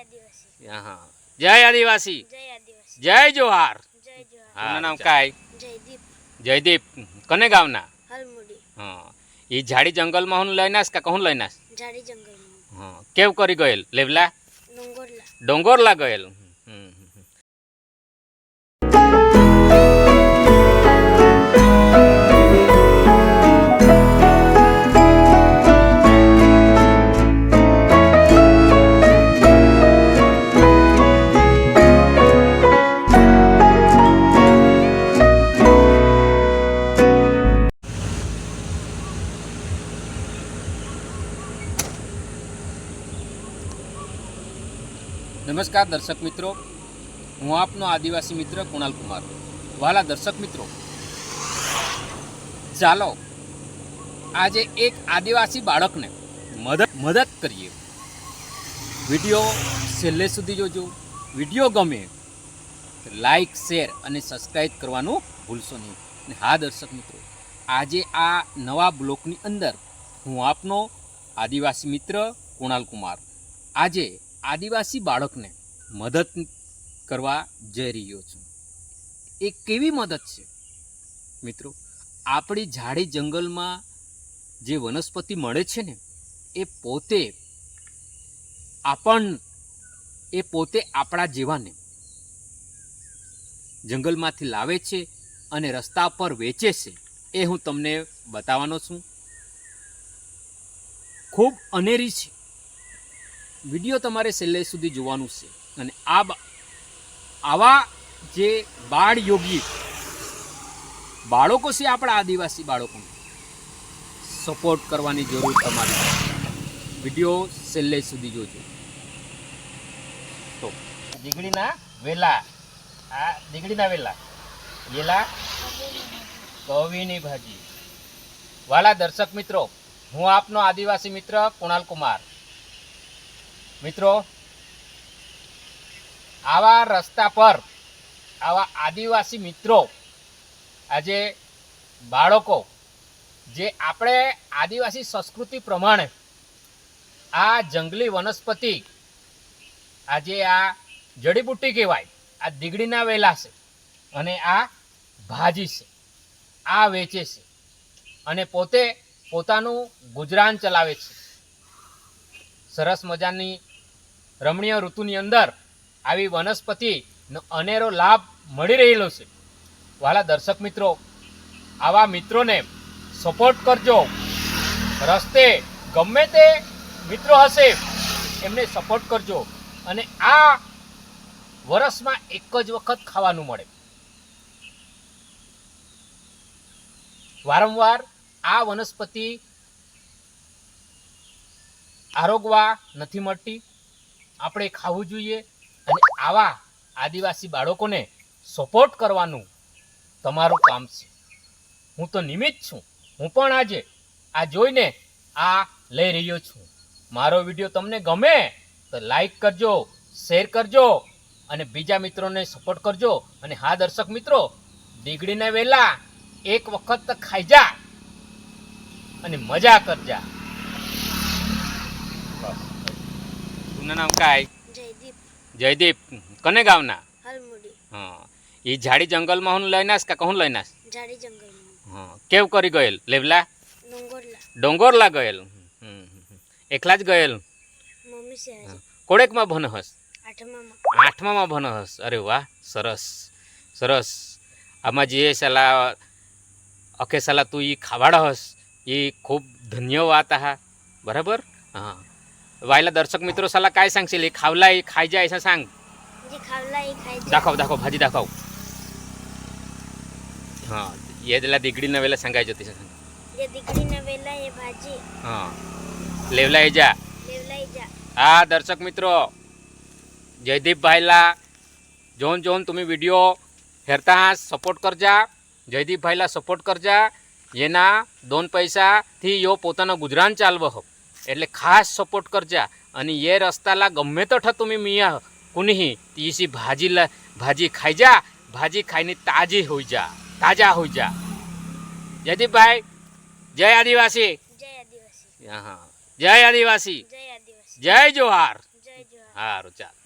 आदिवासी हाँ जय आदिवासी जय आदिवासी जय जोहार। जय जोहार हाँ नाम काय? जयदीप जयदीप कने गावना? हलमुडी हाँ ये झाड़ी जंगल में हुन लईनास का कहून लईनास? झाड़ी जंगल में हाँ केव करी गयल लेवला डोंगरला डोंगरला गयल। नमस्कार दर्शक मित्रों, हूँ आपनो आदिवासी मित्र कुणाल कुमार। वाला दर्शक मित्रों, चालो आज एक आदिवासी बाळक ने मदद करिए। विडियो छेल्ले सुधी जोजो। विडियो गमे तो लाइक शेर और सब्सक्राइब करवानुं भूलशो नहीं। हाँ दर्शक मित्रों, आज आ नवा ब्लॉकनी अंदर हूँ आपनो आदिवासी मित्र कुणाल कुमार आजे आदिवासी बाळक ने मदद करवा जई रह्यो छुं। एक केवी मदद छे मित्रों, आपणी झाड़ी जंगल में जे वनस्पति मळे छे ने ए पोते आपणा जेवाने जंगल मांथी लावे छे अने रस्ता पर वेचे छे। ए हूँ तमने बतावानो छुं। खूब अनेरी छे। विडियो तमारे छेल्ले सुधी जोवानुं छे अने आवा जे बाळ योगी बाळको छे आपणा आदिवासी बाळकोने सपोर्ट करवानी जरूर तमारी छे। विडियो छेल्ले सुधी जोजो। तो दीगड़ीना वेला आ दीगड़ीना वेला येला कवीनी भाजी। वाला दर्शक मित्रों, हूँ आपनो आदिवासी मित्र कुणाल कुमार। मित्रों, आवा रस्ता पर आवा आदिवासी मित्रों आजे बाळको जे आपणे आदिवासी संस्कृति प्रमाणे आ जंगली वनस्पति आजे आ जड़ीबूटी कहेवाय आ दीगड़ीना वेला छे अने आ भाजी छे आ वेचे छे अने पोते पोतानुं गुजरान चलावे छे। सरस मजानी रमणीय ऋतुनी अंदर आवी वनस्पति अनेरो लाभ मळी रहेलो छे। वाला दर्शक मित्रों, आवा मित्रों ने सपोर्ट करजो। रस्ते गमे ते मित्रों हशे एमने सपोर्ट करजो अने आ वरसमां एक ज वखत खावानुं मळे। वारंवार आ वनस्पति आरोगवा नथी मळती। आपणे खावुं जोईए अने आवा आदिवासी बाळकोने सपोर्ट करवानुं तमारुं काम छे। हूँ तो निमित्त छूं। हूँ पण आजे आ जोईने आ लई रह्यो छूं। मारो विडियो तमने गमे तो लाइक करजो, शेर करजो अने बीजा मित्रोने सपोर्ट करजो। अने हाँ दर्शक मित्रों, दीगड़ीने वेला एक वखत तो खाई जा अने मजा करजा। तुमનું नाम काय? जयदीप जयदीप कने गावना? हलमुडी हाँ ये झाड़ी जंगल में हुन लईनास का कहून लईनास? झाड़ी जंगल में हाँ केव करी गयल लेवला डोंगरला डोंगरला गयल। एकला ज गयल? मम्मी से आज कोड़ेक में भणहस? 8मा में भणहस। अरे वाह, सरस सरस। आमा जे साला अखे साला तू ये खावाड़हस ये खूब धन्यवाद हा। बराबर। हाँ वायला दर्शक मित्रों साला काय सांगशील? खावला खाई जा ऐसा सांग। जी खावला ही खाई जा। दाखव दाखव भाजी दाखव। हाँ ये दिला दीगड़ी नवेला सांगायचं ते सांग। ये दीगड़ी नवेला ये भाजी हाँ लेवला ही जा। लेवला ही जा। हाँ दर्शक मित्रों, जयदीप भाईला जोन जोन तुम्ही विडियो हेरता सपोर्ट करजा। जयदीप भाईला सपोर्ट करजा। येना 2 पैसा थी यो पोतानो गुजरान चालवह एटले खास सपोर्ट करजा। आणि ये रस्ताला गम्मे तो ठा तुम्ही मिया कुणीही तीसी भाजी खाई जा। भाजी खाईने ताजी हो जा, ताजा हो जा। जयदीप भाई जय आदिवासी। जय आदिवासी। हाँ जय आदिवासी जय आदिवासी जय जोहार। जय जोहार। સારું ચાલ.